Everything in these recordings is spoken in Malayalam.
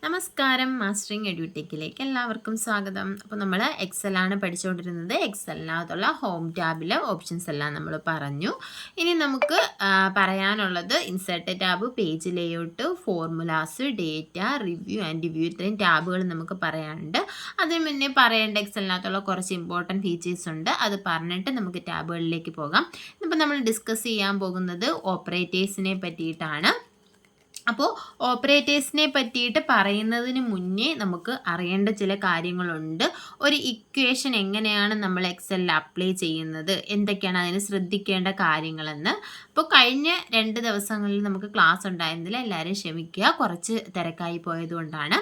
നമസ്കാരം, മാസ്റ്ററിങ് എഡ്യൂടെക്കിലേക്ക് എല്ലാവർക്കും സ്വാഗതം. അപ്പോൾ നമ്മൾ എക്സലാണ് പഠിച്ചുകൊണ്ടിരുന്നത്. എക്സലിനകത്തുള്ള ഹോം ടാബിലെ ഓപ്ഷൻസ് എല്ലാം നമ്മൾ പറഞ്ഞു. ഇനി നമുക്ക് പറയാനുള്ളത് insert tab, page layout, formulas, data, review and view, ഇത്രയും ടാബുകൾ നമുക്ക് പറയാനുണ്ട്. അതിന് മുന്നേ പറയേണ്ട എക്സലിനകത്തുള്ള കുറച്ച് ഇമ്പോർട്ടൻറ്റ് ഫീച്ചേഴ്സ് ഉണ്ട്. അത് പറഞ്ഞിട്ട് നമുക്ക് ടാബുകളിലേക്ക് പോകാം. ഇപ്പോൾ നമ്മൾ ഡിസ്കസ് ചെയ്യാൻ പോകുന്നത് ഓപ്പറേറ്റേഴ്സിനെ പറ്റിയിട്ടാണ്. അപ്പോൾ ഓപ്പറേറ്റേഴ്സിനെ പറ്റിയിട്ട് പറയുന്നതിന് മുന്നേ നമുക്ക് അറിയേണ്ട ചില കാര്യങ്ങളുണ്ട്. ഒരു ഇക്വേഷൻ എങ്ങനെയാണ് നമ്മൾ എക്സലിൽ അപ്ലൈ ചെയ്യുന്നത്, എന്തൊക്കെയാണ് അതിന് ശ്രദ്ധിക്കേണ്ട കാര്യങ്ങളെന്ന്. അപ്പോൾ കഴിഞ്ഞ 2 ദിവസങ്ങളിൽ നമുക്ക് ക്ലാസ് ഉണ്ടായിരുന്നില്ല, എല്ലാവരും ക്ഷമിക്കുക, കുറച്ച് തിരക്കായി പോയതുകൊണ്ടാണ്.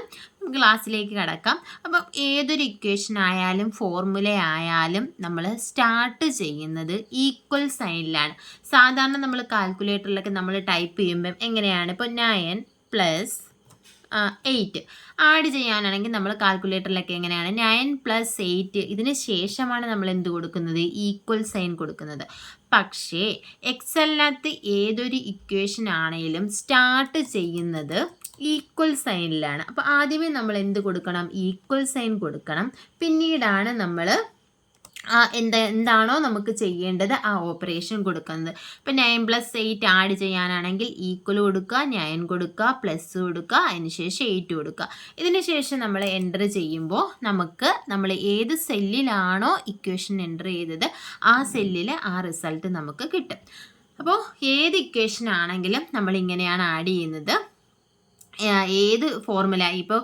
ക്ലാസ്സിലേക്ക് കടക്കാം. അപ്പം ഏതൊരു ഇക്വേഷൻ ആയാലും ഫോർമുല ആയാലും നമ്മൾ സ്റ്റാർട്ട് ചെയ്യുന്നത് ഈക്വൽ സൈനിലാണ്. സാധാരണ നമ്മൾ കാൽക്കുലേറ്ററിലൊക്കെ നമ്മൾ ടൈപ്പ് ചെയ്യുമ്പം എങ്ങനെയാണ്, ഇപ്പോൾ 9 + 8 ആഡ് ചെയ്യാനാണെങ്കിൽ നമ്മൾ കാൽക്കുലേറ്ററിലൊക്കെ എങ്ങനെയാണ് 9 + 8, ഇതിന് ശേഷമാണ് നമ്മൾ എന്ത് കൊടുക്കുന്നത്, ഈക്വൽ സൈൻ കൊടുക്കുന്നത്. പക്ഷേ എക്സലിനകത്ത് ഏതൊരു ഇക്വേഷൻ ആണെങ്കിലും സ്റ്റാർട്ട് ചെയ്യുന്നത് ഈക്വൽ സൈനിലാണ്. അപ്പോൾ ആദ്യമേ നമ്മൾ എന്ത് കൊടുക്കണം, ഈക്വൽ സൈൻ കൊടുക്കണം. പിന്നീടാണ് നമ്മൾ എന്താണോ നമുക്ക് ചെയ്യേണ്ടത് ആ ഓപ്പറേഷൻ കൊടുക്കുന്നത്. ഇപ്പോൾ 9 + 8 ആഡ് ചെയ്യാനാണെങ്കിൽ ഈക്വൽ കൊടുക്കുക, 9 കൊടുക്കുക, പ്ലസ് കൊടുക്കുക, അതിന് ശേഷം 8 കൊടുക്കുക. ഇതിന് ശേഷം നമ്മൾ എൻ്റർ ചെയ്യുമ്പോൾ നമ്മൾ ഏത് സെല്ലിലാണോ ഇക്വേഷൻ എൻ്റർ ചെയ്തത് ആ സെല്ലിൽ ആ റിസൾട്ട് നമുക്ക് കിട്ടും. അപ്പോൾ ഏത് ഇക്വേഷൻ ആണെങ്കിലും നമ്മളിങ്ങനെയാണ് ആഡ് ചെയ്യുന്നത്. ഏത് ഫോർമുല, ഇപ്പോൾ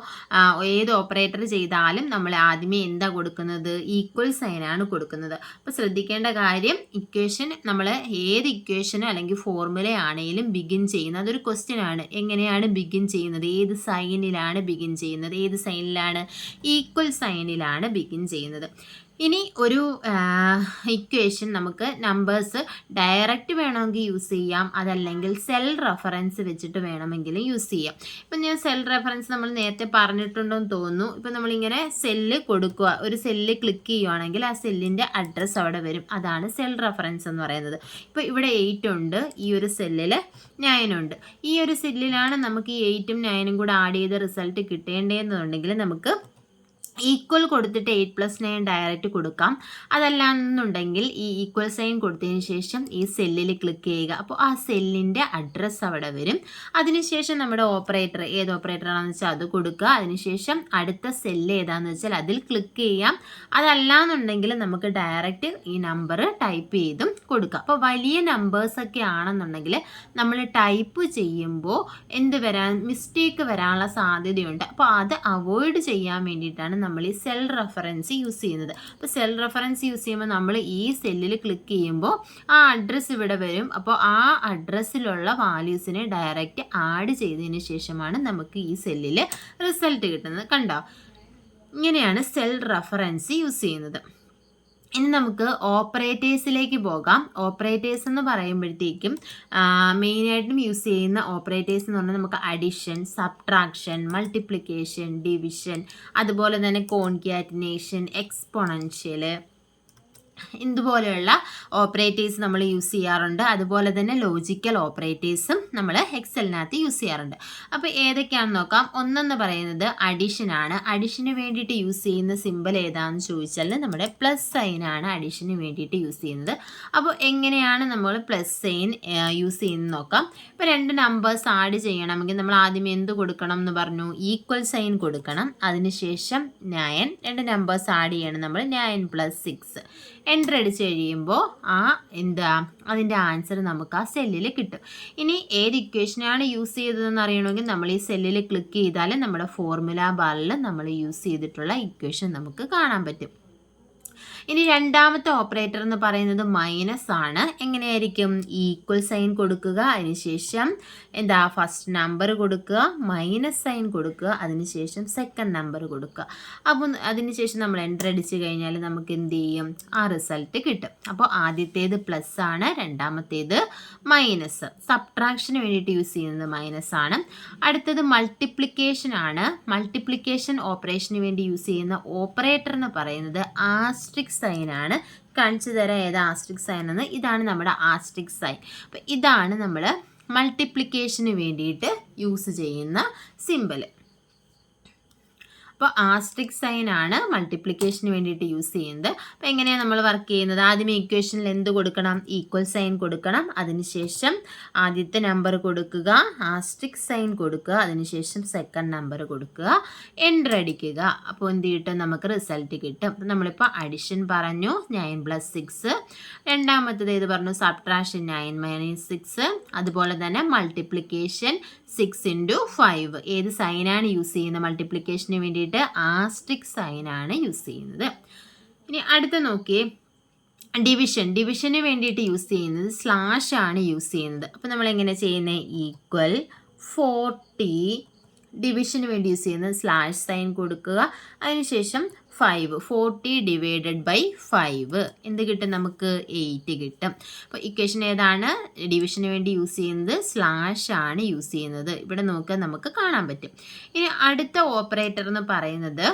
ഏത് ഓപ്പറേറ്റർ ചെയ്താലും നമ്മൾ ആദ്യമേ എന്താ കൊടുക്കുന്നത്, ഈക്വൽ സൈനാണ് കൊടുക്കുന്നത്. അപ്പോൾ ശ്രദ്ധിക്കേണ്ട കാര്യം, ഇക്വേഷൻ നമ്മൾ ഏത് ഇക്വേഷനോ അല്ലെങ്കിൽ ഫോർമുല ആണെങ്കിലും ബിഗിൻ ചെയ്യുന്നത്, അതൊരു ക്വസ്റ്റ്യൻ ആണ്. എങ്ങനെയാണ് ബിഗിൻ ചെയ്യുന്നത്, ഏത് സൈനിലാണ് ബിഗിൻ ചെയ്യുന്നത്, ഏത് സൈനിലാണ്, ഈക്വൽ സൈനിലാണ് ബിഗിൻ ചെയ്യുന്നത്. ഇനി ഒരു ഇക്വേഷൻ നമുക്ക് നമ്പേഴ്സ് ഡയറക്റ്റ് വേണമെങ്കിൽ യൂസ് ചെയ്യാം, അതല്ലെങ്കിൽ സെൽ റെഫറൻസ് വെച്ചിട്ട് വേണമെങ്കിലും യൂസ് ചെയ്യാം. ഇപ്പം ഞാൻ സെൽ റെഫറൻസ് നമ്മൾ നേരത്തെ പറഞ്ഞിട്ടുണ്ടെന്ന് തോന്നുന്നു. ഇപ്പം നമ്മളിങ്ങനെ സെല്ല് കൊടുക്കുക, ഒരു സെല്ല് ക്ലിക്ക് ചെയ്യുവാണെങ്കിൽ ആ സെല്ലിൻ്റെ അഡ്രസ്സ് അവിടെ വരും. അതാണ് സെൽ റെഫറൻസ് എന്ന് പറയുന്നത്. ഇപ്പോൾ ഇവിടെ 8 ഉണ്ട്, ഈ ഒരു സെല്ലിൽ 9 ഉണ്ട്. ഈ ഒരു സെല്ലിലാണ് നമുക്ക് ഈ 8ഉം 9ഉം കൂടെ ആഡ് ചെയ്ത റിസൾട്ട് കിട്ടേണ്ടതെന്നുണ്ടെങ്കിൽ നമുക്ക് ഈക്വൽ കൊടുത്തിട്ട് 8 + 9 ഡയറക്റ്റ് കൊടുക്കാം. അതല്ലാന്നുണ്ടെങ്കിൽ ഈ ഈക്വൽ സൈൻ കൊടുത്തതിന് ശേഷം ഈ സെല്ലിൽ ക്ലിക്ക് ചെയ്യുക. അപ്പോൾ ആ സെല്ലിൻ്റെ അഡ്രസ്സ് അവിടെ വരും. അതിനുശേഷം നമ്മുടെ ഓപ്പറേറ്റർ, ഏത് ഓപ്പറേറ്റർ ആണെന്ന് വെച്ചാൽ അത് കൊടുക്കുക. അതിനുശേഷം അടുത്ത സെല്ല് ഏതാണെന്ന് വെച്ചാൽ അതിൽ ക്ലിക്ക് ചെയ്യാം. അതല്ലാന്നുണ്ടെങ്കിൽ നമുക്ക് ഡയറക്റ്റ് ഈ നമ്പർ ടൈപ്പ് ചെയ്തും കൊടുക്കുക. അപ്പോൾ വലിയ നമ്പേഴ്സൊക്കെ ആണെന്നുണ്ടെങ്കിൽ നമ്മൾ ടൈപ്പ് ചെയ്യുമ്പോൾ മിസ്റ്റേക്ക് വരാനുള്ള സാധ്യതയുണ്ട്. അപ്പോൾ അത് അവോയ്ഡ് ചെയ്യാൻ വേണ്ടിയിട്ടാണ് നമ്മൾ ഈ സെൽ റെഫറൻസ് യൂസ് ചെയ്യുന്നത്. അപ്പോൾ സെൽ റെഫറൻസ് യൂസ് ചെയ്യുമ്പോൾ നമ്മൾ ഈ സെല്ലിൽ ക്ലിക്ക് ചെയ്യുമ്പോൾ ആ അഡ്രസ്സ് ഇവിടെ വരും. അപ്പോൾ ആ അഡ്രസ്സിലുള്ള വാല്യൂസിനെ ഡയറക്റ്റ് ആഡ് ചെയ്തതിന് ശേഷമാണ് നമുക്ക് ഈ സെല്ലിൽ റിസൾട്ട് കിട്ടുന്നത്. കണ്ടോ, ഇങ്ങനെയാണ് സെൽ റെഫറൻസ് യൂസ് ചെയ്യുന്നത്. ഇനി നമുക്ക് ഓപ്പറേറ്റേഴ്സിലേക്ക് പോകാം. ഓപ്പറേറ്റേഴ്സ് എന്ന് പറയുമ്പോഴത്തേക്കും മെയിനായിട്ടും യൂസ് ചെയ്യുന്ന ഓപ്പറേറ്റേഴ്സ് എന്ന് പറഞ്ഞാൽ നമുക്ക് അഡിഷൻ, സബ്ട്രാക്ഷൻ, മൾട്ടിപ്ലിക്കേഷൻ, ഡിവിഷൻ, അതുപോലെ തന്നെ കോൺകാറ്റിനേഷൻ, എക്സ്പൊണൻഷ്യൽ, ഇതുപോലെയുള്ള ഓപ്പറേറ്റേഴ്സ് നമ്മൾ യൂസ് ചെയ്യാറുണ്ട്. അതുപോലെ തന്നെ ലോജിക്കൽ ഓപ്പറേറ്റേഴ്സും നമ്മൾ എക്സലിനകത്ത് യൂസ് ചെയ്യാറുണ്ട്. അപ്പോൾ ഏതൊക്കെയാണെന്ന് നോക്കാം. ഒന്നെന്ന് പറയുന്നത് അഡിഷനാണ്. അഡിഷന് വേണ്ടിയിട്ട് യൂസ് ചെയ്യുന്ന സിമ്പിൾ ഏതാണെന്ന് ചോദിച്ചാൽ നമ്മുടെ പ്ലസ് സൈനാണ് അഡിഷന് വേണ്ടിയിട്ട് യൂസ് ചെയ്യുന്നത്. അപ്പോൾ എങ്ങനെയാണ് നമ്മൾ പ്ലസ് സൈൻ യൂസ് ചെയ്യുന്നത് നോക്കാം. ഇപ്പോൾ 2 നമ്പേഴ്സ് ആഡ് ചെയ്യണമെങ്കിൽ നമ്മൾ ആദ്യം എന്ത് കൊടുക്കണം എന്ന് പറഞ്ഞു, ഈക്വൽ സൈൻ കൊടുക്കണം. അതിനുശേഷം 9, 2 നമ്പേഴ്സ് ആഡ് ചെയ്യണം നമ്മൾ, 9 + 6. എൻ്റർ അടിച്ച് കഴിയുമ്പോൾ അതിൻ്റെ ആൻസർ നമുക്ക് ആ സെല്ലിൽ കിട്ടും. ഇനി ഏത് ഇക്വേഷനാണ് യൂസ് ചെയ്തതെന്ന് അറിയണമെങ്കിൽ നമ്മൾ ഈ സെല്ലിൽ ക്ലിക്ക് ചെയ്താൽ നമ്മുടെ ഫോർമുല ബാറിൽ നമ്മൾ യൂസ് ചെയ്തിട്ടുള്ള ഇക്വേഷൻ നമുക്ക് കാണാൻ പറ്റും. ഇനി രണ്ടാമത്തെ ഓപ്പറേറ്റർ എന്ന് പറയുന്നത് മൈനസ് ആണ്. എങ്ങനെയായിരിക്കും, ഈക്വൽ സൈൻ കൊടുക്കുക, അതിനുശേഷം ഫസ്റ്റ് നമ്പർ കൊടുക്കുക, മൈനസ് സൈൻ കൊടുക്കുക, അതിനുശേഷം സെക്കൻഡ് നമ്പർ കൊടുക്കുക. അപ്പോൾ അതിനുശേഷം നമ്മൾ എൻ്റർ അടിച്ച് കഴിഞ്ഞാൽ നമുക്ക് എന്ത് ചെയ്യും, ആ റിസൾട്ട് കിട്ടും. അപ്പോൾ ആദ്യത്തേത് പ്ലസ് ആണ്, രണ്ടാമത്തേത് മൈനസ്. സബ്ട്രാക്ഷന് വേണ്ടിയിട്ട് യൂസ് ചെയ്യുന്നത് മൈനസ് ആണ്. അടുത്തത് മൾട്ടിപ്ലിക്കേഷൻ ആണ്. മൾട്ടിപ്ലിക്കേഷൻ ഓപ്പറേഷന് വേണ്ടി യൂസ് ചെയ്യുന്ന ഓപ്പറേറ്റർ എന്ന് പറയുന്നത് ആസ്ട്രിക് സൈനാണ്. കാണിച്ചു തരാം ഏതാ ആസ്ട്രിക് സൈൻ എന്ന്. ഇതാണ് നമ്മുടെ ആസ്ട്രിക് സൈൻ. അപ്പോൾ ഇതാണ് നമ്മൾ മൾട്ടിപ്ലിക്കേഷന് വേണ്ടിയിട്ട് യൂസ് ചെയ്യുന്ന സിമ്പൽ. അപ്പോൾ ആസ്ട്രിക് സൈൻ ആണ് മൾട്ടിപ്ലിക്കേഷന് വേണ്ടിയിട്ട് യൂസ് ചെയ്യുന്നത്. അപ്പോൾ എങ്ങനെയാണ് നമ്മൾ വർക്ക് ചെയ്യുന്നത്? ആദ്യമേ ഇക്വേഷനിൽ എന്ത് കൊടുക്കണം? ഈക്വൽ സൈൻ കൊടുക്കണം. അതിനുശേഷം ആദ്യത്തെ നമ്പർ കൊടുക്കുക, ആസ്ട്രിക് സൈൻ കൊടുക്കുക, അതിനുശേഷം സെക്കൻഡ് നമ്പർ കൊടുക്കുക, എൻ്റർ അടിക്കുക. അപ്പോൾ എന്ത് കിട്ടും? നമുക്ക് റിസൾട്ട് കിട്ടും. അപ്പോൾ നമ്മളിപ്പോൾ അഡിഷൻ പറഞ്ഞു 9 + 6, രണ്ടാമത്തേത് ഏത് പറഞ്ഞു? സബ്ട്രാക്ഷൻ 9 - 6, അതുപോലെ തന്നെ മൾട്ടിപ്ലിക്കേഷൻ 6 × 5. ഏത് സൈനാണ് യൂസ് ചെയ്യുന്നത് മൾട്ടിപ്ലിക്കേഷന് വേണ്ടിയിട്ട്? ആസ്ട്രിക് സൈനാണ് യൂസ് ചെയ്യുന്നത്. ഇനി അടുത്ത നോക്കിയേ, ഡിവിഷന് വേണ്ടിയിട്ട് യൂസ് ചെയ്യുന്നത് സ്ലാഷ് ആണ് യൂസ് ചെയ്യുന്നത്. അപ്പോൾ നമ്മൾ എങ്ങനെ ചെയ്യുന്നത്? ഈക്വൽ 40, ഡിവിഷന് വേണ്ടി യൂസ് ചെയ്യുന്നത് സ്ലാഷ് സൈൻ കൊടുക്കുക, അതിനുശേഷം 5, 40 / 5 എന്ത് കിട്ടും? നമുക്ക് 8 കിട്ടും. അപ്പോൾ ഇക്വേഷൻ ഏതാണ്? ഡിവിഷന് വേണ്ടി യൂസ് ചെയ്യുന്നത് സ്ലാഷ് ആണ് യൂസ് ചെയ്യുന്നത്. ഇവിടെ നോക്കാൻ നമുക്ക് കാണാൻ പറ്റും. ഇനി അടുത്ത ഓപ്പറേറ്റർ എന്ന് പറയുന്നത്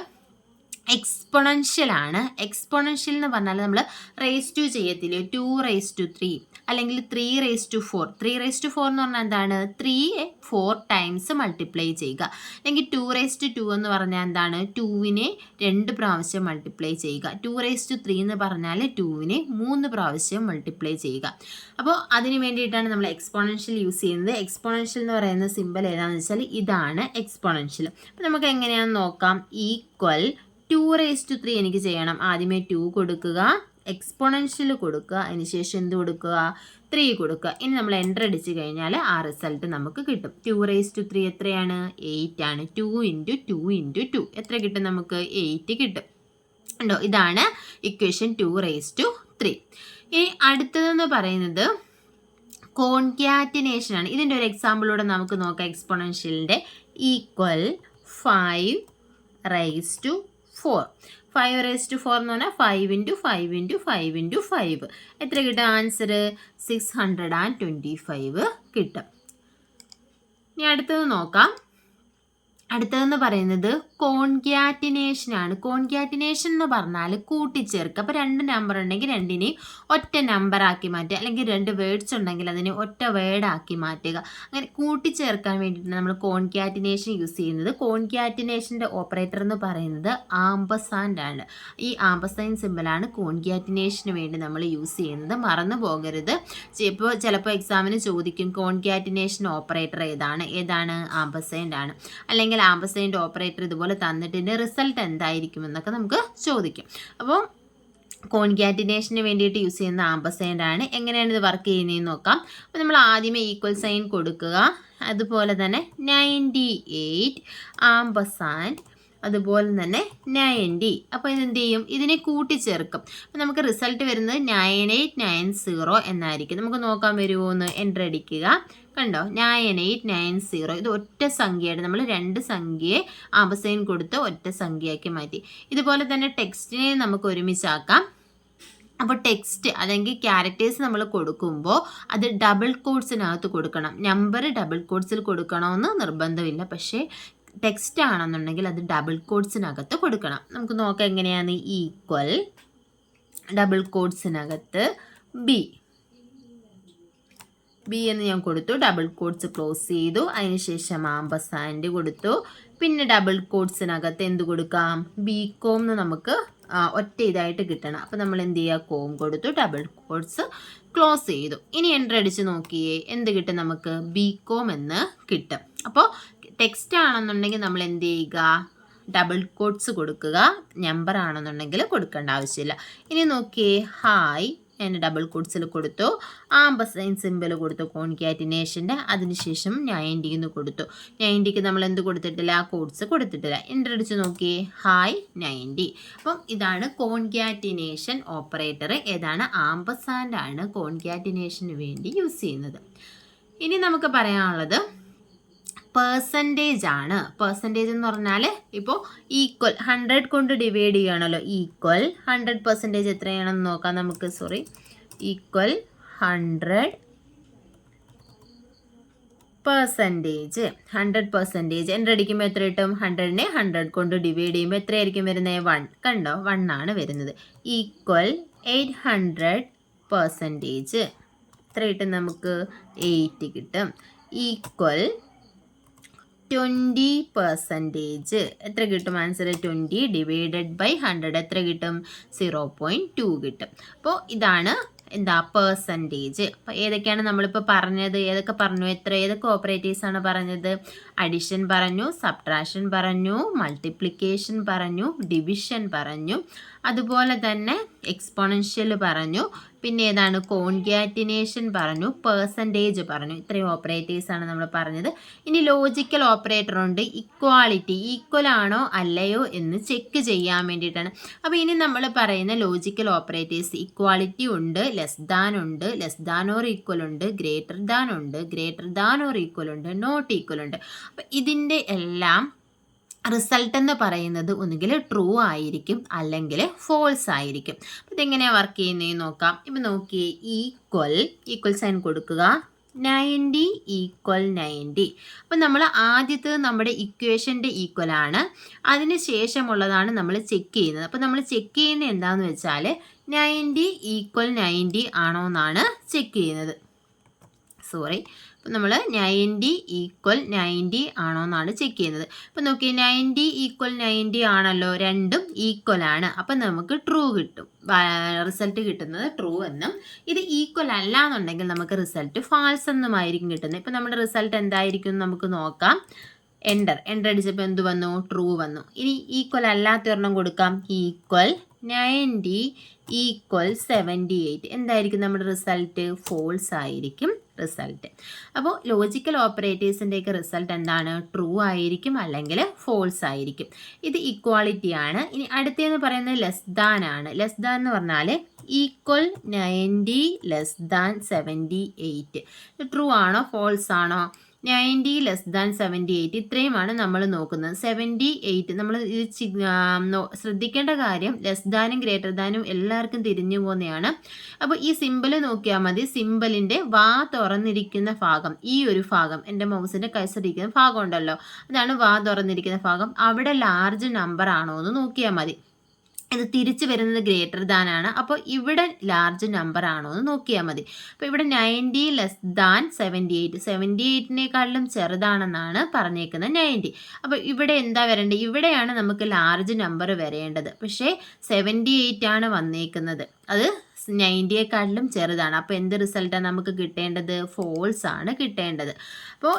എക്സ്പൊണൻഷ്യൽ ആണ്. എക്സ്പൊണൻഷ്യൽ എന്ന് പറഞ്ഞാൽ നമ്മൾ റേസ് ടു ചെയ്യത്തില്ലേ? 2⁻³ അല്ലെങ്കിൽ 3⁻4. 3⁻4 എന്ന് പറഞ്ഞാൽ എന്താണ്? 3 4 ടൈംസ് മൾട്ടിപ്ലൈ ചെയ്യുക. അല്ലെങ്കിൽ 2⁻2 എന്ന് പറഞ്ഞാൽ എന്താണ്? 2വിനെ 2 പ്രാവശ്യം മൾട്ടിപ്ലൈ ചെയ്യുക. 2⁻3 എന്ന് പറഞ്ഞാൽ 2വിനെ 3 പ്രാവശ്യം മൾട്ടിപ്ലൈ ചെയ്യുക. അപ്പോൾ അതിന് വേണ്ടിയിട്ടാണ് നമ്മൾ എക്സ്പൊണൻഷ്യൽ യൂസ് ചെയ്യുന്നത്. എക്സ്പൊണൻഷ്യൽ എന്ന് പറയുന്ന സിമ്പൽ ഏതാണെന്ന് വെച്ചാൽ ഇതാണ് എക്സ്പൊണൻഷ്യൽ. അപ്പോൾ നമുക്ക് എങ്ങനെയാണെന്ന് നോക്കാം. ഈക്വൽ 2⁻3 എനിക്ക് ചെയ്യണം. ആദ്യമേ 2 കൊടുക്കുക, എക്സ്പൊണൻഷ്യൽ കൊടുക്കുക, അതിനുശേഷം എന്ത് കൊടുക്കുക? 3 കൊടുക്കുക. ഇനി നമ്മൾ എൻ്റർ അടിച്ച് കഴിഞ്ഞാൽ ആ റിസൾട്ട് നമുക്ക് കിട്ടും. 2⁻3 എത്രയാണ്? 8 ആണ്. 2 × 2 × 2 എത്ര കിട്ടും? നമുക്ക് 8 കിട്ടും. ഉണ്ടോ? ഇതാണ് ഇക്വേഷൻ 2⁻3. ഇനി അടുത്തതെന്ന് പറയുന്നത് കോൺക്യാറ്റിനേഷൻ ആണ്. ഇതിൻ്റെ ഒരു എക്സാമ്പിളൂടെ നമുക്ക് നോക്കാം. എക്സ്പൊണൻഷ്യലിൻ്റെ ഈക്വൽ 5⁻4. 5⁻4 എന്ന് പറഞ്ഞാൽ 5 × 5 × 5 × 5 എത്ര കിട്ടും? ആൻസർ 625 കിട്ടും. ഇനി അടുത്തത് നോക്കാം. അടുത്തതെന്ന് പറയുന്നത് കോൺക്യാറ്റിനേഷൻ ആണ്. കോൺക്യാറ്റിനേഷൻ എന്ന് പറഞ്ഞാൽ കൂട്ടിച്ചേർക്കുക. അപ്പോൾ 2 നമ്പർ ഉണ്ടെങ്കിൽ രണ്ടിനെയും ഒറ്റ നമ്പറാക്കി മാറ്റുക, അല്ലെങ്കിൽ 2 വേർഡ്സ് ഉണ്ടെങ്കിൽ അതിനെ ഒറ്റ വേർഡാക്കി മാറ്റുക. അങ്ങനെ കൂട്ടിച്ചേർക്കാൻ വേണ്ടിയിട്ട് നമ്മൾ കോൺക്യാറ്റിനേഷൻ യൂസ് ചെയ്യുന്നത്. കോൺക്യാറ്റിനേഷൻ്റെ ഓപ്പറേറ്റർ എന്ന് പറയുന്നത് ആംപസാൻഡ് ആണ്. ഈ ആംപസൈൻ സിമ്പിളാണ് കോൺക്യാറ്റിനേഷന് വേണ്ടി നമ്മൾ യൂസ് ചെയ്യുന്നത്. മറന്നു പോകരുത്. ഇപ്പോൾ ചിലപ്പോൾ എക്സാമിന് ചോദിക്കും കോൺക്യാറ്റിനേഷൻ ഓപ്പറേറ്റർ ഏതാണ്? ആംപസൈൻഡ് ആണ്. അല്ലെങ്കിൽ ആംപസൈൻഡ് ഓപ്പറേറ്റർ ഇതുപോലെ തന്നിട്ട് റിസൾട്ട് എന്തായിരിക്കും എന്നൊക്കെ നമുക്ക് ചോദിക്കും. അപ്പോൾ കോൺക്യാറ്റിനേഷന് വേണ്ടിയിട്ട് യൂസ് ചെയ്യുന്ന ആംപസൈൻഡ് ആണ്. എങ്ങനെയാണ് ഇത് വർക്ക് ചെയ്യുന്നതെന്ന് നോക്കാം. അപ്പോൾ നമ്മൾ ആദ്യമേ ഈക്വൽ സൈൻ കൊടുക്കുക, അതുപോലെ തന്നെ 98 ആംപസാൻഡ്, അതുപോലെ തന്നെ 90. അപ്പോൾ ഇതെന്ത് ചെയ്യും? ഇതിനെ കൂട്ടിച്ചേർക്കും. അപ്പോൾ നമുക്ക് റിസൾട്ട് വരുന്നത് 9890 എന്നായിരിക്കും. നമുക്ക് നോക്കാൻ വരുമോ എന്ന്? എൻ്റർ അടിക്കുക. കണ്ടോ? 9890. ഇത് ഒറ്റ സംഖ്യയാണ്. നമ്മൾ 2 സംഖ്യയെ ആംപസൈൻ കൊടുത്ത് ഒറ്റ സംഖ്യയാക്കി മാറ്റി. ഇതുപോലെ തന്നെ ടെക്സ്റ്റിനെ നമുക്ക് ഒരുമിച്ചാക്കാം. അപ്പോൾ ടെക്സ്റ്റ് അല്ലെങ്കിൽ ക്യാരക്ടേഴ്സ് നമ്മൾ കൊടുക്കുമ്പോൾ അത് ഡബിൾ കോട്ട്സിനകത്ത് കൊടുക്കണം. നമ്പർ ഡബിൾ കോട്ട്സിൽ കൊടുക്കണമെന്ന് നിർബന്ധമില്ല, പക്ഷേ ടെക്സ്റ്റ് ആണെന്നുണ്ടെങ്കിൽ അത് ഡബിൾ കോട്ട്സിനകത്ത് കൊടുക്കണം. നമുക്ക് നോക്കാം എങ്ങനെയാണ്. ഈക്വൽ ഡബിൾ കോട്ട്സിനകത്ത് ബി എന്ന് ഞാൻ കൊടുത്തു, ഡബിൾ കോട്ട്സ് ക്ലോസ് ചെയ്തു, അതിനുശേഷം ആംപസാൻഡ് കൊടുത്തു. പിന്നെ ഡബിൾ കോട്ട്സിനകത്ത് എന്ത് കൊടുക്കാം? ബികോം എന്ന് നമുക്ക് ഒറ്റ ഇതായിട്ട് കിട്ടണം. അപ്പോൾ നമ്മൾ എന്ത് ചെയ്യുക? കോം കൊടുത്തു, ഡബിൾ കോട്ട്സ് ക്ലോസ് ചെയ്തു. ഇനി എൻ്റർ അടിച്ച് നോക്കിയേ എന്ത് കിട്ടും? നമുക്ക് ബികോം എന്ന് കിട്ടും. അപ്പോൾ ടെക്സ്റ്റ് ആണെന്നുണ്ടെങ്കിൽ നമ്മൾ എന്ത് ചെയ്യുക? ഡബിൾ കോട്ട്സ് കൊടുക്കുക. നമ്പർ ആണെന്നുണ്ടെങ്കിൽ കൊടുക്കേണ്ട ആവശ്യമില്ല. ഇനി നോക്കിയേ, ഹായ് ഞാൻ ഡബിൾ കോട്ട്സിൽ കൊടുത്തു, ആംപസൈൻ സിമ്പിൾ കൊടുത്തു കോൺക്യാറ്റിനേഷൻ്റെ, അതിനുശേഷം 90 എന്ന് കൊടുത്തു. 90ക്ക് നമ്മൾ എന്ത് കൊടുത്തിട്ടില്ല? കോട്ട്സ് കൊടുത്തിട്ടില്ല. എൻ്റർ അടിച്ച് നോക്കിയേ, ഹായ് 90. അപ്പം ഇതാണ് കോൺക്യാറ്റിനേഷൻ ഓപ്പറേറ്റർ. ഏതാണ്? ആംപസാൻഡ് ആണ് കോൺക്യാറ്റിനേഷന് വേണ്ടി യൂസ് ചെയ്യുന്നത്. ഇനി നമുക്ക് പറയാനുള്ളത് പെർസെൻറ്റേജ് ആണ്. പെർസെൻറ്റേജ് എന്ന് പറഞ്ഞാൽ ഇപ്പോൾ ഈക്വൽ 100 കൊണ്ട് ഡിവൈഡ് ചെയ്യുകയാണല്ലോ. ഈക്വൽ 100% എത്രയാണെന്ന് നോക്കാം നമുക്ക്. ഈക്വൽ 100%. എൻ്റർ അടിക്കുമ്പോൾ എത്ര കിട്ടും? 100നെ 100 കൊണ്ട് ഡിവൈഡ് ചെയ്യുമ്പോൾ എത്രയായിരിക്കും വരുന്നത്? 1. കണ്ടോ? 1 ആണ് വരുന്നത്. ഈക്വൽ 800%. എത്ര കിട്ടും നമുക്ക്? 8 കിട്ടും. ഈക്വൽ 20%. എത്ര കിട്ടും ആൻസർ? 20 ഡിവൈഡഡ് ബൈ 100 എത്ര കിട്ടും? 0.2 കിട്ടും. അപ്പോൾ ഇതാണ് എന്താ പെർസെൻറ്റേജ്. അപ്പോൾ ഏതൊക്കെയാണ് നമ്മളിപ്പോൾ പറഞ്ഞത്? ഏതൊക്കെ പറഞ്ഞു? ഏതൊക്കെ ഓപ്പറേറ്റേഴ്സ് ആണ് പറഞ്ഞത്? അഡിഷൻ പറഞ്ഞു, സബ്ട്രാക്ഷൻ പറഞ്ഞു, മൾട്ടിപ്ലിക്കേഷൻ പറഞ്ഞു, ഡിവിഷൻ പറഞ്ഞു, അതുപോലെ തന്നെ എക്സ്പോണൻഷ്യൽ പറഞ്ഞു, പിന്നെ ഏതാണ്? കോൺകാറ്റിനേഷൻ പറഞ്ഞു, പെർസെൻറ്റേജ് പറഞ്ഞു. ഇത്രയും ഓപ്പറേറ്റേഴ്സ് ആണ് നമ്മൾ പറഞ്ഞത്. ഇനി ലോജിക്കൽ ഓപ്പറേറ്റർ ഉണ്ട്, ഇക്വാളിറ്റി, ഈക്വൽ ആണോ അല്ലയോ എന്ന് ചെക്ക് ചെയ്യാൻ വേണ്ടിയിട്ടാണ്. അപ്പോൾ ഇനി നമ്മൾ പറയുന്ന ലോജിക്കൽ ഓപ്പറേറ്റേഴ്സ് ഇക്വാളിറ്റി ഉണ്ട്, ലെസ് ദാൻ ഉണ്ട്, ലെസ് ദാൻ ഓർ ഈക്വൽ ഉണ്ട്, ഗ്രേറ്റർ ദാൻ ഉണ്ട്, ഗ്രേറ്റർ ദാൻ ഓർ ഈക്വൽ ഉണ്ട്, നോട്ട് ഈക്വൽ ഉണ്ട്. അപ്പം ഇതിൻ്റെ എല്ലാം റിസൾട്ട് എന്ന് പറയുന്നത് ഒന്നുകിൽ ട്രൂ ആയിരിക്കും അല്ലെങ്കിൽ ഫോൾസ് ആയിരിക്കും. അപ്പം ഇതെങ്ങനെയാണ് വർക്ക് ചെയ്യുന്നതെന്ന് നോക്കാം. ഇപ്പം നോക്കിയേ, ഈക്വൽ സൈൻ കൊടുക്കുക, 90 ഈക്വൽ 90. അപ്പം നമ്മൾ ആദ്യത്തെ നമ്മുടെ ഇക്വേഷൻ്റെ ഈക്വൽ ആണ്, അതിന് ശേഷമുള്ളതാണ് നമ്മൾ ചെക്ക് ചെയ്യുന്നത്. അപ്പം നമ്മൾ ചെക്ക് ചെയ്യുന്നത് എന്താണെന്ന് വെച്ചാൽ 90 ഈക്വൽ 90 ആണോ എന്നാണ് ചെക്ക് ചെയ്യുന്നത്. അപ്പം നമ്മൾ 90 ഈക്വൽ 90 ആണോ എന്നാണ് ചെക്ക് ചെയ്യുന്നത്. അപ്പം നോക്കി, 90 ഈക്വൽ 90 ആണല്ലോ, രണ്ടും ഈക്വൽ ആണ്. അപ്പം നമുക്ക് ട്രൂ കിട്ടും, റിസൾട്ട് കിട്ടുന്നത് ട്രൂ എന്നും. ഇത് ഈക്വൽ അല്ല എന്നുണ്ടെങ്കിൽ നമുക്ക് റിസൾട്ട് ഫാൾസ് എന്നുമായിരിക്കും കിട്ടുന്നത്. ഇപ്പം നമ്മുടെ റിസൾട്ട് എന്തായിരിക്കും നമുക്ക് നോക്കാം. എൻ്റർ അടിച്ചപ്പോൾ എന്ത് വന്നു? ട്രൂ വന്നു. ഇനി ഈക്വൽ അല്ലാത്തൊരെണ്ണം കൊടുക്കാം, ഈക്വൽ 90 ഈക്വൽ 78. എന്തായിരിക്കും നമ്മുടെ റിസൾട്ട്? ഫോൾസ് ആയിരിക്കും റിസൾട്ട്. അപ്പോൾ ലോജിക്കൽ ഓപ്പറേറ്റേഴ്സിൻ്റെയൊക്കെ റിസൾട്ട് എന്താണ്? ട്രൂ ആയിരിക്കും അല്ലെങ്കിൽ ഫോൾസ് ആയിരിക്കും. ഇത് ഇക്വാളിറ്റി ആണ്. ഇനി അടുത്തതെന്ന് പറയുന്നത് ലെസ് ദാൻ ആണ്. ലെസ് ദാൻ എന്ന് പറഞ്ഞാൽ ഈക്വൽ 90 ലെസ് ദാൻ 78. ഇത് ട്രൂ ആണോ ഫോൾസ് ആണോ? 90 ലെസ് ദാൻ 78 ഇത്രയുമാണ് നമ്മൾ നോക്കുന്നത്. 78 നമ്മൾ ഇത് ശ്രദ്ധിക്കേണ്ട കാര്യം, ലെസ് ദാനും ഗ്രേറ്റർ ദാനും എല്ലാവർക്കും തിരിഞ്ഞു പോകുന്നതാണ്. അപ്പോൾ ഈ സിമ്പിൾ നോക്കിയാൽ മതി. സിമ്പിളിൻ്റെ വാ തുറന്നിരിക്കുന്ന ഭാഗം, ഈ ഒരു ഭാഗം, എൻ്റെ മൗസിൻ്റെ കൈസറിരിക്കുന്ന ഭാഗം ഉണ്ടല്ലോ, അതാണ് വാ തുറന്നിരിക്കുന്ന ഭാഗം. അവിടെ ലാർജ് നമ്പർ ആണോ എന്ന് നോക്കിയാൽ മതി. ഇത് തിരിച്ചു വരുന്നത് ഗ്രേറ്റർ ദാൻ ആണ്. അപ്പോൾ ഇവിടെ ലാർജ് നമ്പർ ആണോ എന്ന് നോക്കിയാൽ മതി. അപ്പോൾ ഇവിടെ 90 ലെസ് ദാൻ 78, 78നേക്കാളിലും ചെറുതാണെന്നാണ് പറഞ്ഞേക്കുന്നത് 90. അപ്പോൾ ഇവിടെ എന്താ വരേണ്ടത്? ഇവിടെയാണ് നമുക്ക് ലാർജ് നമ്പർ വരേണ്ടത്. പക്ഷേ 78 ആണ് വന്നേക്കുന്നത്, അത് 90യെക്കാളിലും ചെറുതാണ്. അപ്പോൾ എന്ത് റിസൾട്ടാണ് നമുക്ക് കിട്ടേണ്ടത്? ഫോൾസ് ആണ് കിട്ടേണ്ടത്. അപ്പോൾ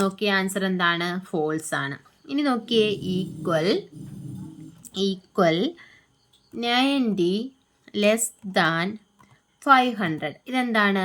നോക്കിയ ആൻസർ എന്താണ്? ഫോൾസ് ആണ്. ഇനി നോക്കിയേ, ഈക്വൽ 90 ലെസ് ദാൻ 500. ഇതെന്താണ്?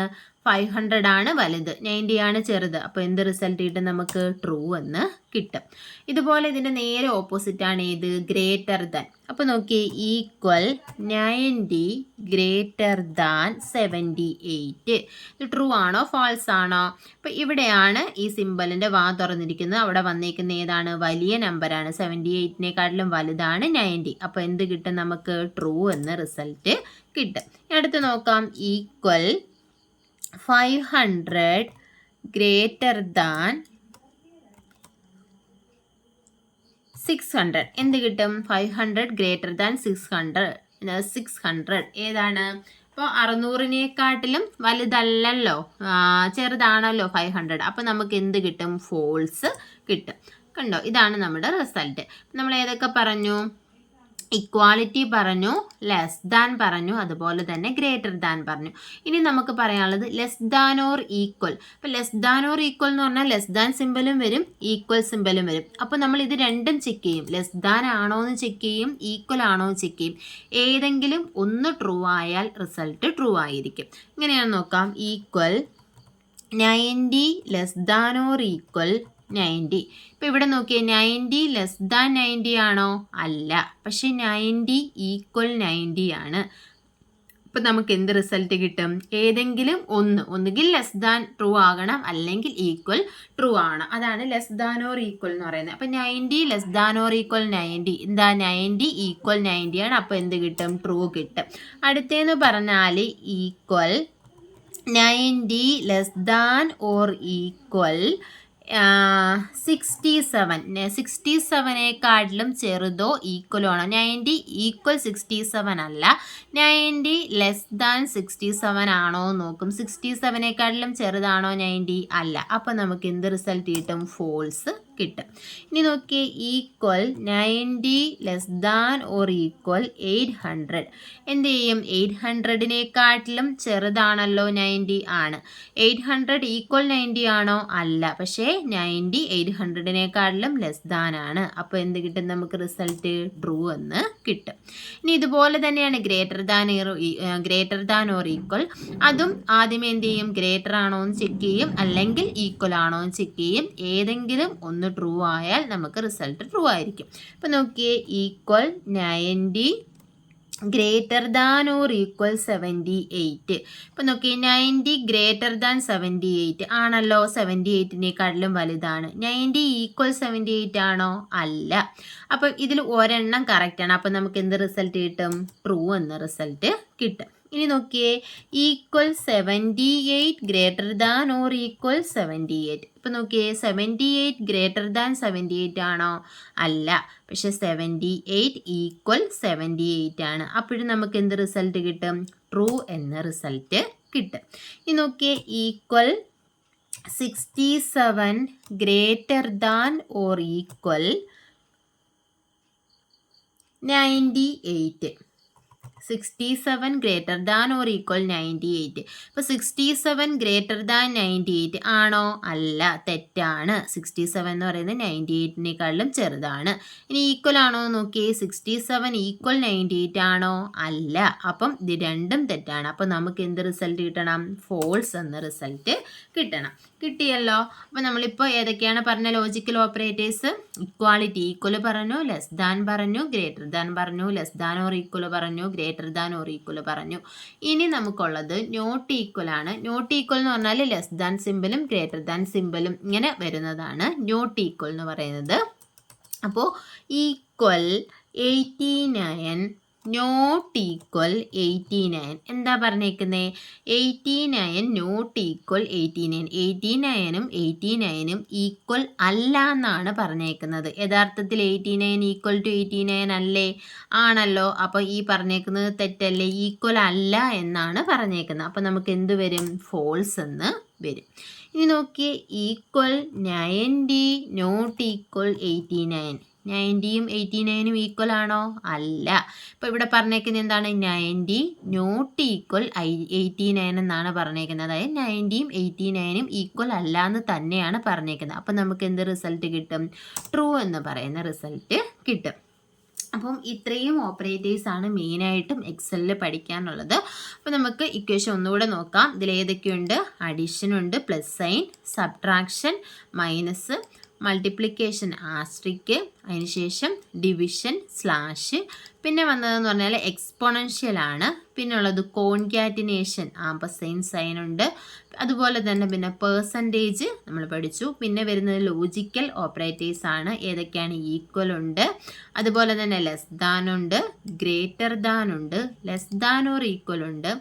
500 ആണ് വലുത്, 90 ആണ് ചെറുത്. അപ്പോൾ എന്ത് റിസൾട്ട് കിട്ടും നമുക്ക്? ട്രൂ എന്ന് കിട്ടും. ഇതുപോലെ ഇതിൻ്റെ നേരെ ഓപ്പോസിറ്റ് ആണ് ഏത്? Greater than. അപ്പോൾ നോക്കിയേ, ഈക്വൽ 90 ഗ്രേറ്റർ ദാൻ 78. ഇത് ട്രൂ ആണോ ഫാൾസ് ആണോ? അപ്പോൾ ഇവിടെയാണ് ഈ സിമ്പലിൻ്റെ വാ തുറന്നിരിക്കുന്നത്. അവിടെ വന്നേക്കുന്ന ഏതാണ്? വലിയ നമ്പറാണ്, 78നേക്കാട്ടിലും വലുതാണ് 90. അപ്പോൾ എന്ത് കിട്ടും നമുക്ക്? ട്രൂ എന്ന് റിസൾട്ട് കിട്ടും. അടുത്ത് നോക്കാം, ഈക്വൽ 500 ഗ്രേറ്റർ ദാൻ 600. എന്ത് കിട്ടും? 500 ഗ്രേറ്റർ ദാൻ 600. ഏതാണ്? അപ്പോൾ 600നേക്കാട്ടിലും വലുതല്ലല്ലോ, ചെറുതാണല്ലോ 500. അപ്പോൾ നമുക്ക് എന്ത് കിട്ടും? ഫോൾസ് കിട്ടും. കണ്ടോ, ഇതാണ് നമ്മുടെ റിസൾട്ട്. നമ്മൾ ഏതൊക്കെ പറഞ്ഞു? ഇക്വാളിറ്റി പറഞ്ഞു, ലെസ് ദാൻ പറഞ്ഞു, അതുപോലെ തന്നെ ഗ്രേറ്റർ ദാൻ പറഞ്ഞു. ഇനി നമുക്ക് പറയാനുള്ളത് ലെസ് ദാൻ ഓർ ഈക്വൽ. അപ്പോൾ ലെസ് ദാൻ ഓർ ഈക്വൽ എന്ന് പറഞ്ഞാൽ ലെസ് ദാൻ സിമ്പലും വരും, ഈക്വൽ സിമ്പലും വരും. അപ്പോൾ നമ്മൾ ഇത് രണ്ടും ചെക്ക് ചെയ്യും. ലെസ് ദാൻ ആണോ എന്ന് ചെക്ക് ചെയ്യും, ഈക്വൽ ആണോ എന്ന് ചെക്ക് ചെയ്യും. ഏതെങ്കിലും ഒന്ന് ട്രൂ ആയാൽ റിസൾട്ട് ട്രൂ ആയിരിക്കും. ഇങ്ങനെയാണ് നോക്കാം, equal 90 less than or equal 90. ഇപ്പോൾ ഇവിടെ നോക്കിയേ, 90 ലെസ് ദാൻ 90 ആണോ? അല്ല, പക്ഷേ 90 ഈക്വൽ 90 ആണ്. അപ്പോൾ നമുക്ക് എന്ത് റിസൾട്ട് കിട്ടും? ഏതെങ്കിലും ഒന്നുകിൽ ലെസ് ദാൻ ട്രൂ ആകണം, അല്ലെങ്കിൽ ഈക്വൽ ട്രൂ ആണ്. അതാണ് ലെസ് ദാൻ ഓർ ഈക്വൽ എന്ന് പറയുന്നത്. അപ്പോൾ 90 ലെസ് ദാൻ ഓർ ഈക്വൽ 90, എന്താ? 90 ഈക്വൽ 90 ആണ്. അപ്പോൾ എന്ത് കിട്ടും? ട്രൂ കിട്ടും. അടുത്തേന്ന് പറഞ്ഞാൽ equal 90 less than or equal 67നേക്കാട്ടിലും ചെറുതോ ഈക്വലോ ആണോ? 90 ഈക്വൽ 67 അല്ല, 90 ലെസ് ദാൻ 67 ആണോ നോക്കും. 67നേക്കാട്ടിലും ചെറുതാണോ 90? അല്ല. അപ്പോൾ നമുക്ക് എന്ത് റിസൾട്ട് കിട്ടും? ഫോൾസ് കിട്ടും. ഇനി നോക്കിയേ, equal 90 less than or equal 800. എന്ത് ചെയ്യും? 800-നേക്കാട്ടിലും ചെറുതാണല്ലോ 90. ആണ്. 800 ഈക്വൽ 90 ആണോ? അല്ല. പക്ഷേ 90 800-നേക്കാട്ടിലും ലെസ് ദാൻ ആണ്. അപ്പോൾ എന്ത് കിട്ടും നമുക്ക്? റിസൾട്ട് ട്രൂ എന്ന് കിട്ടും. ഇനി ഇതുപോലെ തന്നെയാണ് ഗ്രേറ്റർ ദാൻ ഓർ ഈക്വൽ. അതും ആദ്യമേ എന്ത് ചെയ്യും? ഗ്രേറ്റർ ആണോ എന്ന് ചെക്ക് ചെയ്യും, അല്ലെങ്കിൽ ഈക്വൽ ആണോ എന്ന് ചെക്ക് ചെയ്യും. ഏതെങ്കിലും ഒന്ന് ട്രൂ ആയാൽ നമുക്ക് റിസൾട്ട് ട്രൂ ആയിരിക്കും. ഇപ്പം നോക്കിയേ, equal 90 greater than or equal 78. ഇപ്പം നോക്കിയേ, 90 ഗ്രേറ്റർ ദാൻ 78 ആണല്ലോ. 78-നേക്കാട്ടിലും വലുതാണ്. 90 ഈക്വൽ 78 ആണോ? അല്ല. അപ്പം ഇതിൽ ഒരെണ്ണം കറക്റ്റാണ്. അപ്പം നമുക്ക് എന്ത് റിസൾട്ട് കിട്ടും? ട്രൂ എന്ന റിസൾട്ട് കിട്ടും. ഇനി നോക്കിയേ, equal 78 greater than or equal 78. ഇപ്പം നോക്കിയേ, 78 ഗ്രേറ്റർ ദാൻ 78 ആണോ? അല്ല. പക്ഷെ 78 ഈക്വൽ 78 ആണ്. അപ്പോഴും നമുക്ക് എന്ത് റിസൾട്ട് കിട്ടും? ട്രൂ എന്ന റിസൾട്ട് കിട്ടും. ഇനി നോക്കിയേ, equal 67 greater than or equal 98. 67 greater than or equal 98. ഇപ്പോൾ 67 ഗ്രേറ്റർ ദാൻ 98 ആണോ? അല്ല, തെറ്റാണ്. 67 എന്ന് പറയുന്നത് 98-നേക്കാളും ചെറുതാണ്. ഇനി ഈക്വൽ ആണോ എന്ന് നോക്കിയേ, 67 ഈക്വൽ 98 ആണോ? അല്ല. അപ്പം ഇത് രണ്ടും തെറ്റാണ്. അപ്പം നമുക്ക് എന്ത് റിസൾട്ട് കിട്ടണം? ഫോൾസ് എന്ന റിസൾട്ട് കിട്ടണം. കിട്ടിയല്ലോ. അപ്പോൾ നമ്മളിപ്പോൾ ഏതൊക്കെയാണ് പറഞ്ഞ ലോജിക്കൽ ഓപ്പറേറ്റേഴ്സ്? ഇക്വാളിറ്റി, ഈക്വൽ പറഞ്ഞു, ലെസ് ദാൻ പറഞ്ഞു, ഗ്രേറ്റർ ദാൻ പറഞ്ഞു, ലെസ് ദാൻ ഓർ ഈക്വൽ പറഞ്ഞു, ഗ്രേറ്റർ ദാൻ ഓർ ഈക്വൽ പറഞ്ഞു. ഇനി നമുക്കുള്ളത് നോട്ട് ഈക്വൽ ആണ്. നോട്ട് ഈക്വൽ എന്ന് പറഞ്ഞാൽ ലെസ് ദാൻ സിമ്പിളും ഗ്രേറ്റർ ദാൻ സിമ്പിളും ഇങ്ങനെ വരുന്നതാണ് നോട്ട് ഈക്വൽ എന്ന് പറയുന്നത്. അപ്പോൾ ഈക്വൽ 89 നോട്ട് ഈക്വൽ 89. എന്താ പറഞ്ഞേക്കുന്നത്? 89 നോട്ട് ഈക്വൽ 89. 89ഉം 89ഉം ഈക്വൽ അല്ല എന്നാണ് പറഞ്ഞേക്കുന്നത്. യഥാർത്ഥത്തിൽ 89 ഈക്വൽ ടു 89 അല്ലേ? ആണല്ലോ. അപ്പോൾ ഈ പറഞ്ഞേക്കുന്നത് തെറ്റല്ലേ? ഈക്വൽ അല്ല എന്നാണ് പറഞ്ഞേക്കുന്നത്. അപ്പോൾ നമുക്ക് എന്ത് വരും? ഫോൾസ് എന്ന് വരും. ഇനി നോക്കിയേ, ഈക്വൽ 90 നോട്ട് ഈക്വൽ 89. 90യും 89ഉം ഈക്വൽ ആണോ? അല്ല. ഇപ്പോൾ ഇവിടെ പറഞ്ഞേക്കുന്നത് എന്താണ്? 90 നോട്ട് ഈക്വൽ 89 എന്നാണ് പറഞ്ഞേക്കുന്നത്. അതായത് 90യും 89ഉം ഈക്വൽ അല്ല എന്ന് തന്നെയാണ് പറഞ്ഞേക്കുന്നത്. അപ്പം നമുക്ക് എന്ത് റിസൾട്ട് കിട്ടും? ട്രൂ എന്ന് പറയുന്ന റിസൾട്ട് കിട്ടും. അപ്പം ഇത്രയും ഓപ്പറേറ്റേഴ്സാണ് മെയിനായിട്ടും എക്സലിൽ പഠിക്കാനുള്ളത്. അപ്പോൾ നമുക്ക് ഇക്വേഷൻ ഒന്നുകൂടെ നോക്കാം. ഇതിലേതൊക്കെയുണ്ട്? അഡീഷനുണ്ട്, plus sign, subtraction, minus, multiplication asterisk, അതിനുശേഷം ഡിവിഷൻ, സ്ലാഷ്, പിന്നെ വന്നതെന്ന് പറഞ്ഞാൽ എക്സ്പോണൻഷ്യൽ ആണ്. പിന്നെ ഉള്ളത് കോൺകാറ്റിനേഷൻ, ആംപസൈൻ സൈൻ ഉണ്ട്. അതുപോലെ തന്നെ പിന്നെ പേഴ്സൻറ്റേജ് നമ്മൾ പഠിച്ചു. പിന്നെ വരുന്നത് ലോജിക്കൽ ഓപ്പറേറ്റേഴ്സ് ആണ്. ഏതൊക്കെയാണ്? ഈക്വൽ ഉണ്ട്, അതുപോലെ തന്നെ ലെസ് ദാൻ ഉണ്ട്, ഗ്രേറ്റർ ദാൻ ഉണ്ട്, ലെസ് ദാൻ ഓർ ഈക്വൽ ഉണ്ട്,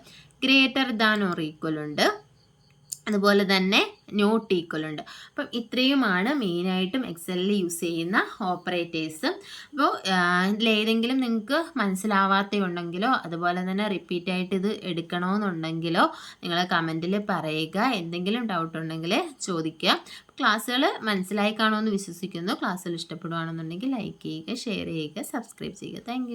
ഗ്രേറ്റർ ദാൻ ഓർ ഈക്വൽ ഉണ്ട്, അതുപോലെ തന്നെ നോട്ട് ഈക്വൽ ഉണ്ട്. അപ്പം ഇത്രയുമാണ് മെയിനായിട്ടും എക്സലിൽ യൂസ് ചെയ്യുന്ന ഓപ്പറേറ്റേഴ്സ്. അപ്പോൾ ഇതിലേതെങ്കിലും നിങ്ങൾക്ക് മനസ്സിലാവാത്തയുണ്ടെങ്കിലോ അതുപോലെ തന്നെ റിപ്പീറ്റായിട്ട് ഇത് എടുക്കണമെന്നുണ്ടെങ്കിലോ നിങ്ങൾ കമൻറ്റിൽ പറയുക. എന്തെങ്കിലും ഡൗട്ട് ഉണ്ടെങ്കിൽ ചോദിക്കുക. ക്ലാസ്സുകൾ മനസ്സിലായി കാണുമെന്ന് വിശ്വസിക്കുന്നു. ക്ലാസ്സുകൾ ഇഷ്ടപ്പെടുകയാണെന്നുണ്ടെങ്കിൽ ലൈക്ക് ചെയ്യുക, ഷെയർ ചെയ്യുക, സബ്സ്ക്രൈബ് ചെയ്യുക. താങ്ക്